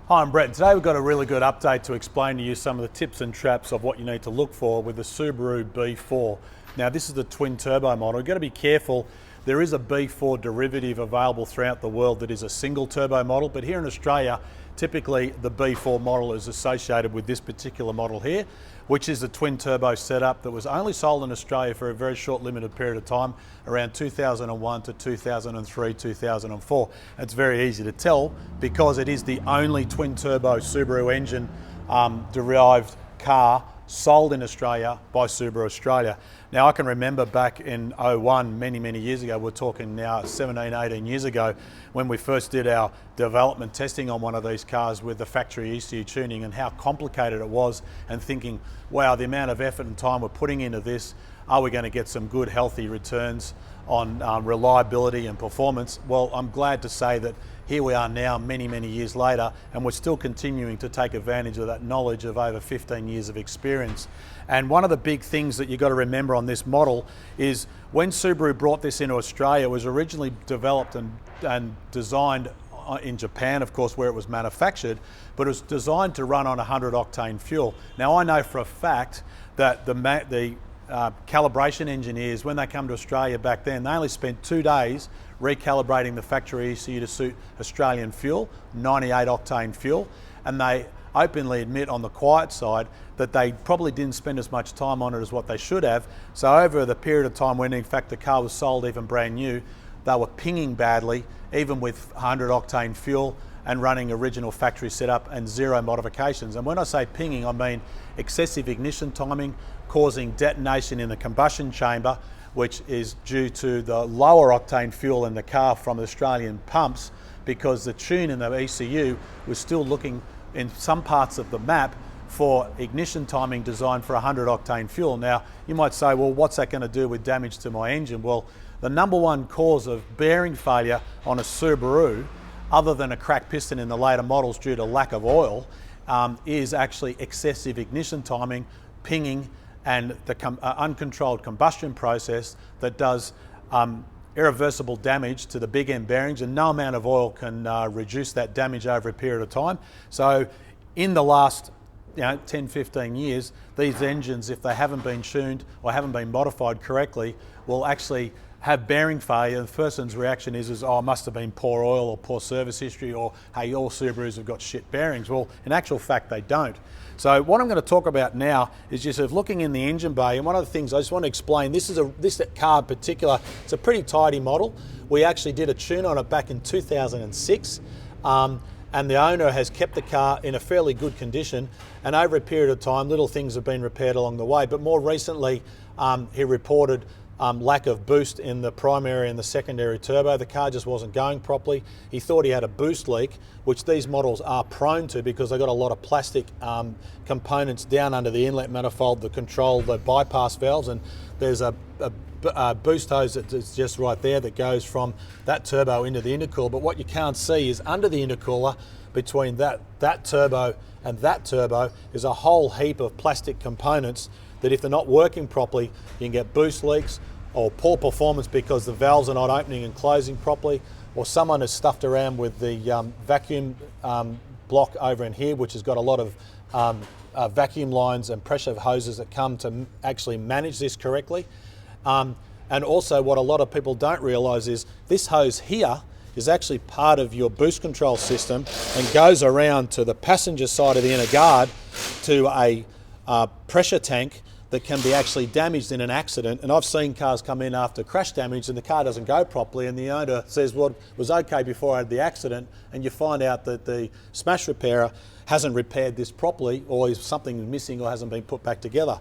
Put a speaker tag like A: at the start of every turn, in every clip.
A: Hi, I'm Brett. Today we've got a really good update to explain to you some of the tips and traps of what you need to look for with the Subaru B4. Now this is the twin turbo model. You've got to be careful. There is a B4 derivative available throughout the world that is a single turbo model, but here in Australia, typically the B4 model is associated with this particular model here, which is the twin turbo setup that was only sold in Australia for a very short limited period of time, around 2001 to 2003, 2004. It's very easy to tell because it is the only twin turbo Subaru engine derived car sold in Australia by Subaru Australia. Now I can remember back in 01, many years ago, we're talking now 17, 18 years ago, when we first did our development testing on one of these cars with the factory ECU tuning and how complicated it was, and thinking, wow, the amount of effort and time we're putting into this, are we going to get some good healthy returns on reliability and performance? Well, I'm glad to say that here we are now many years later, and we're still continuing to take advantage of that knowledge of over 15 years of experience. And one of the big things that you've got to remember on this model is when Subaru brought this into Australia, it was originally developed and designed in Japan, of course, where it was manufactured, but it was designed to run on 100 octane fuel. Now I know for a fact that the calibration engineers, when they come to Australia back then, they only spent 2 days recalibrating the factory ECU to suit Australian fuel, 98 octane fuel, and they openly admit on the quiet side that they probably didn't spend as much time on it as what they should have. So over the period of time when in fact the car was sold even brand new, they were pinging badly, even with 100 octane fuel and running original factory setup and zero modifications. And when I say pinging, I mean excessive ignition timing, causing detonation in the combustion chamber, which is due to the lower octane fuel in the car from Australian pumps, because the tune in the ECU was still looking in some parts of the map for ignition timing designed for 100 octane fuel. Now, you might say, well, what's that going to do with damage to my engine? Well, the number one cause of bearing failure on a Subaru, other than a cracked piston in the later models due to lack of oil, is actually excessive ignition timing, pinging, and the uncontrolled combustion process that does irreversible damage to the big end bearings, and no amount of oil can reduce that damage over a period of time. So in the last 10, 15 years, these engines, if they haven't been tuned or haven't been modified correctly, will actually have bearing failure. The person's reaction is oh, it must have been poor oil or poor service history, or hey, all Subarus have got shit bearings. Well, in actual fact, they don't. So what I'm going to talk about now is just looking in the engine bay, and one of the things I just want to explain, this car in particular, it's a pretty tidy model. We actually did a tune on it back in 2006, and the owner has kept the car in a fairly good condition, and over a period of time, little things have been repaired along the way, but more recently, he reported lack of boost in the primary and the secondary turbo. The car just wasn't going properly. He thought he had a boost leak, which these models are prone to because they've got a lot of plastic components down under the inlet manifold that control the bypass valves, and there's a boost hose that's just right there that goes from that turbo into the intercooler. But what you can't see is under the intercooler, between that turbo and that turbo, is a whole heap of plastic components that if they're not working properly, you can get boost leaks or poor performance because the valves are not opening and closing properly, or someone has stuffed around with the vacuum block over in here, which has got a lot of vacuum lines and pressure hoses that come to actually manage this correctly. And also what a lot of people don't realise is this hose here is actually part of your boost control system and goes around to the passenger side of the inner guard to a pressure tank that can be actually damaged in an accident. And I've seen cars come in after crash damage and the car doesn't go properly, and the owner says, well, it was okay before I had the accident, and you find out that the smash repairer hasn't repaired this properly, or something missing or hasn't been put back together.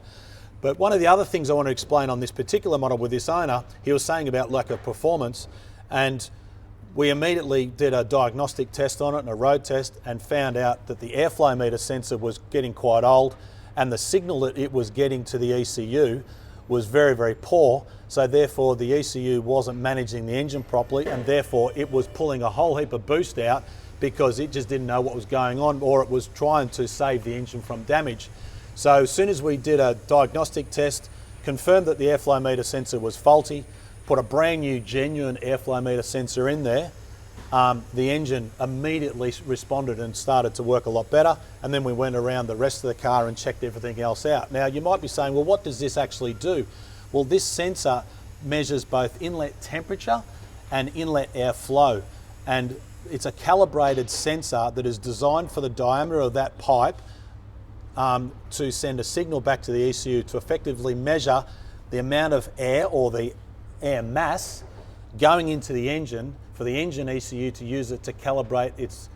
A: But one of the other things I want to explain on this particular model with this owner, he was saying about lack of performance, and we immediately did a diagnostic test on it and a road test and found out that the airflow meter sensor was getting quite old, and the signal that it was getting to the ECU was very poor. So therefore the ECU wasn't managing the engine properly, and therefore it was pulling a whole heap of boost out because it just didn't know what was going on, or it was trying to save the engine from damage. So as soon as we did a diagnostic test, confirmed that the airflow meter sensor was faulty, put a brand new genuine airflow meter sensor in there, the engine immediately responded and started to work a lot better. And then we went around the rest of the car and checked everything else out. Now you might be saying, well, what does this actually do? Well, this sensor measures both inlet temperature and inlet airflow. And it's a calibrated sensor that is designed for the diameter of that pipe to send a signal back to the ECU to effectively measure the amount of air or the air mass going into the engine for the engine ECU to use it to calibrate its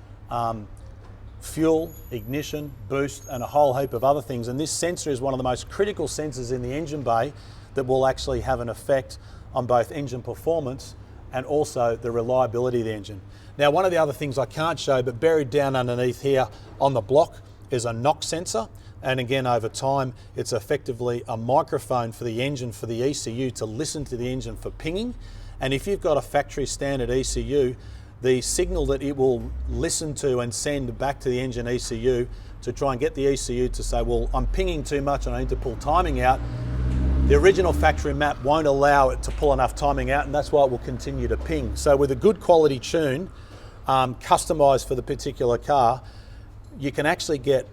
A: fuel, ignition, boost, and a whole heap of other things. And this sensor is one of the most critical sensors in the engine bay that will actually have an effect on both engine performance and also the reliability of the engine. Now, one of the other things I can't show, but buried down underneath here on the block is a knock sensor. And again, over time, it's effectively a microphone for the engine, for the ECU to listen to the engine for pinging. And if you've got a factory standard ECU, the signal that it will listen to and send back to the engine ECU to try and get the ECU to say, well, I'm pinging too much and I need to pull timing out, the original factory map won't allow it to pull enough timing out, and that's why it will continue to ping. So with a good quality tune, customized for the particular car, you can actually get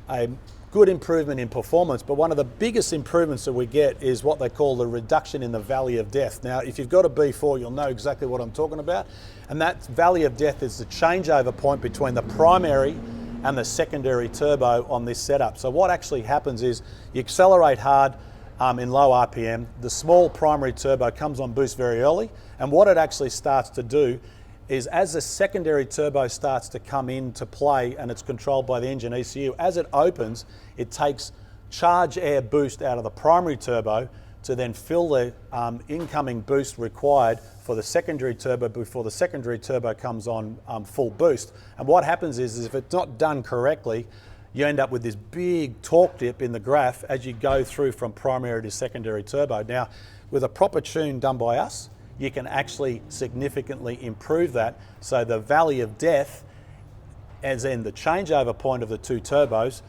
A: a good improvement in performance, but one of the biggest improvements that we get is what they call the reduction in the valley of death. Now, if you've got a B4, you'll know exactly what I'm talking about, and that valley of death is the changeover point between the primary and the secondary turbo on this setup. So what actually happens is you accelerate hard in low RPM, the small primary turbo comes on boost very early, and what it actually starts to do is as the secondary turbo starts to come into play and it's controlled by the engine ECU, as it opens, it takes charge air boost out of the primary turbo to then fill the incoming boost required for the secondary turbo before the secondary turbo comes on full boost. And what happens is if it's not done correctly, you end up with this big torque dip in the graph as you go through from primary to secondary turbo. Now, with a proper tune done by us, you can actually significantly improve that. So the valley of death, as in the changeover point of the two turbos,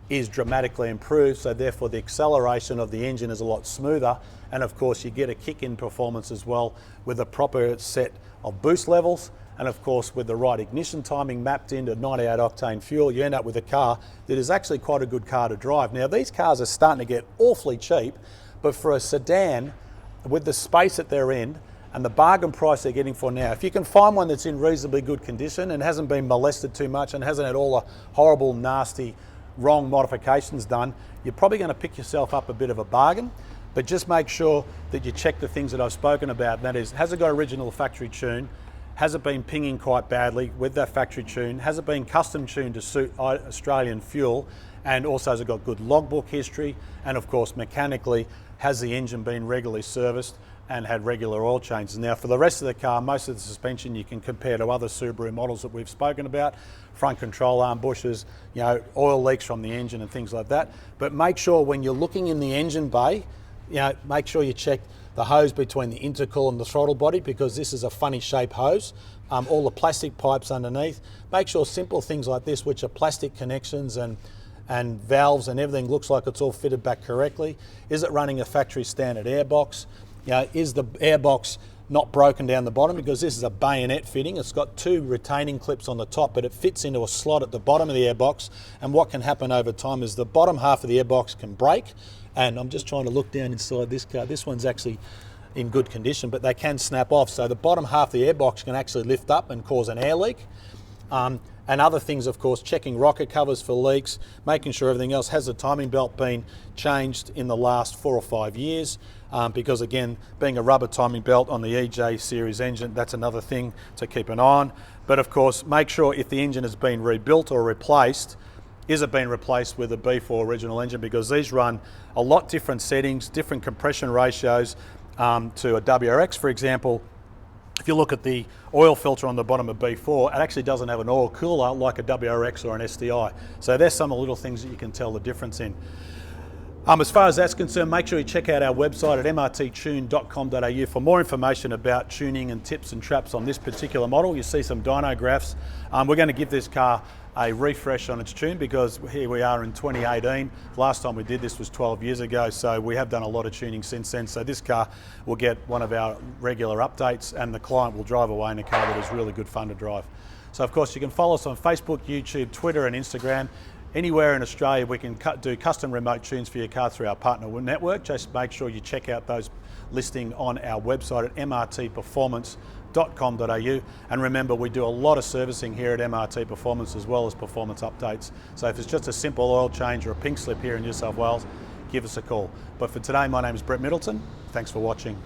A: is dramatically improved. So therefore the acceleration of the engine is a lot smoother. And of course you get a kick in performance as well with a proper set of boost levels. And of course with the right ignition timing mapped into 98 octane fuel, you end up with a car that is actually quite a good car to drive. Now these cars are starting to get awfully cheap, but for a sedan with the space that they're in, and the bargain price they're getting for now, if you can find one that's in reasonably good condition and hasn't been molested too much and hasn't had all the horrible, nasty, wrong modifications done, you're probably going to pick yourself up a bit of a bargain. But just make sure that you check the things that I've spoken about. That is, has it got original factory tune? Has it been pinging quite badly with that factory tune? Has it been custom tuned to suit Australian fuel? And also has it got good logbook history? And of course, mechanically, has the engine been regularly serviced and had regular oil changes? Now for the rest of the car, most of the suspension you can compare to other Subaru models that we've spoken about, front control arm bushes, you know, oil leaks from the engine and things like that. But make sure when you're looking in the engine bay, you know, make sure you check the hose between the intercool and the throttle body, because this is a funny shape hose. All the plastic pipes underneath. Make sure simple things like this, which are plastic connections and valves and everything, looks like it's all fitted back correctly. Is it running a factory standard airbox? You know, is the airbox not broken down the bottom? Because this is a bayonet fitting. It's got two retaining clips on the top, but it fits into a slot at the bottom of the airbox. And what can happen over time is the bottom half of the airbox can break. And I'm just trying to look down inside this car. This one's actually in good condition, but they can snap off. So the bottom half of the airbox can actually lift up and cause an air leak. And other things, of course, checking rocker covers for leaks, making sure everything else. Has the timing belt been changed in the last 4 or 5 years? Because again, being a rubber timing belt on the EJ series engine, that's another thing to keep an eye on. But of course, make sure if the engine has been rebuilt or replaced, is it being replaced with a B4 original engine? Because these run a lot different settings, different compression ratios to a WRX, for example. If you look at the oil filter on the bottom of B4, it actually doesn't have an oil cooler like a WRX or an STI. So there's some little things that you can tell the difference in. As far as that's concerned, make sure you check out our website at mrttune.com.au for more information about tuning and tips and traps on this particular model. You see some dyno graphs. We're going to give this car a refresh on its tune, because here we are in 2018. Last time we did this was 12 years ago, so we have done a lot of tuning since then. So this car will get one of our regular updates, and the client will drive away in a car that is really good fun to drive. So of course you can follow us on Facebook, YouTube, Twitter and Instagram. Anywhere in Australia we can do custom remote tunes for your car through our partner network. Just make sure you check out those listing on our website at mrtperformance.com.au, and remember, we do a lot of servicing here at MRT Performance as well as performance updates. So if it's just a simple oil change or a pink slip here in New South Wales, give us a call. But for today, my name is Brett Middleton. Thanks for watching.